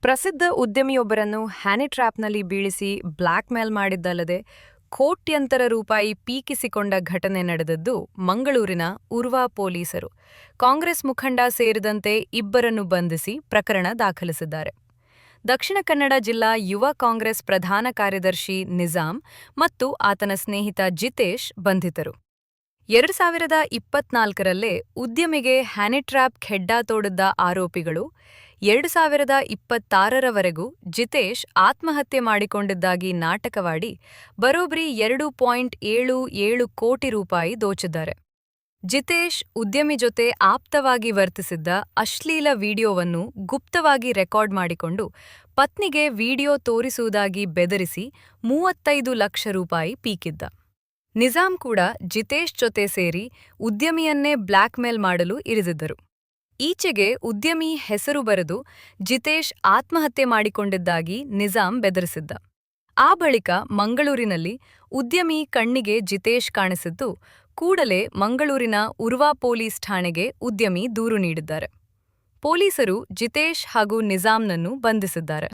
ಪ್ರಸಿದ್ಧ ಉದ್ಯಮಿಯೊಬ್ಬರನ್ನು ಹ್ಯಾನಿ ಟ್ರ್ಯಾಪ್ನಲ್ಲಿ ಬೀಳಿಸಿ ಬ್ಲ್ಯಾಕ್ ಮೇಲ್ ಮಾಡಿದ್ದಲ್ಲದೆ ಕೋಟ್ಯಂತರ ರೂಪಾಯಿ ಪೀಕಿಸಿಕೊಂಡ ಘಟನೆ ನಡೆದದ್ದು ಮಂಗಳೂರಿನ ಉರ್ವಾ ಪೊಲೀಸರು ಕಾಂಗ್ರೆಸ್ ಮುಖಂಡ ಸೇರಿದಂತೆ ಇಬ್ಬರನ್ನು ಬಂಧಿಸಿ ಪ್ರಕರಣ ದಾಖಲಿಸಿದ್ದಾರೆ. ದಕ್ಷಿಣ ಕನ್ನಡ ಜಿಲ್ಲಾ ಯುವ ಕಾಂಗ್ರೆಸ್ ಪ್ರಧಾನ ಕಾರ್ಯದರ್ಶಿ ನಿಜಾಮ್ ಮತ್ತು ಆತನ ಸ್ನೇಹಿತ ಜಿತೇಶ್ ಬಂಧಿತರು. 2024ರಲ್ಲೇ ಉದ್ಯಮಿಗೆ ಹ್ಯಾನಿಟ್ರ್ಯಾಪ್ ಖೆಡ್ಡಾ ತೋಡಿದ್ದ ಆರೋಪಿಗಳು 2026ರವರೆಗೂ ಜಿತೇಶ್ ಆತ್ಮಹತ್ಯೆ ಮಾಡಿಕೊಂಡಿದ್ದಾಗಿ ನಾಟಕವಾಡಿ ಬರೋಬ್ಬರಿ 2.77 ಕೋಟಿ ರೂಪಾಯಿ ದೋಚಿದ್ದಾರೆ. ಜಿತೇಶ್ ಉದ್ಯಮಿ ಜೊತೆ ಆಪ್ತವಾಗಿ ವರ್ತಿಸಿದ್ದ ಅಶ್ಲೀಲ ವಿಡಿಯೋವನ್ನು ಗುಪ್ತವಾಗಿ ರೆಕಾರ್ಡ್ ಮಾಡಿಕೊಂಡು ಪತ್ನಿಗೆ ವಿಡಿಯೋ ತೋರಿಸುವುದಾಗಿ ಬೆದರಿಸಿ 35 ಲಕ್ಷ ರೂಪಾಯಿ ಪೀಕಿದ್ದ. ನಿಜಾಮ್ ಕೂಡ ಜಿತೇಶ್ ಜೊತೆ ಸೇರಿ ಉದ್ಯಮಿಯನ್ನೇ ಬ್ಲ್ಯಾಕ್ ಮೇಲ್ ಮಾಡಲು ಇರಿದಿದ್ದರು. ಈಚೆಗೆ ಉದ್ಯಮಿ ಹೆಸರು ಬರೆದು ಜಿತೇಶ್ ಆತ್ಮಹತ್ಯೆ ಮಾಡಿಕೊಂಡಿದ್ದಾಗಿ ನಿಜಾಮ್ ಬೆದರಿಸಿದ್ದ. ಆ ಬಳಿಕ ಮಂಗಳೂರಿನಲ್ಲಿ ಉದ್ಯಮಿ ಕಣ್ಣಿಗೆ ಜಿತೇಶ್ ಕಾಣಿಸಿದ್ದು ಕೂಡಲೇ ಮಂಗಳೂರಿನ ಉರ್ವಾ ಪೊಲೀಸ್ ಠಾಣೆಗೆ ಉದ್ಯಮಿ ದೂರು ನೀಡಿದ್ದಾರೆ. ಪೊಲೀಸರು ಜಿತೇಶ್ ಹಾಗೂ ನಿಜಾಮ್ನನ್ನು ಬಂಧಿಸಿದ್ದಾರೆ.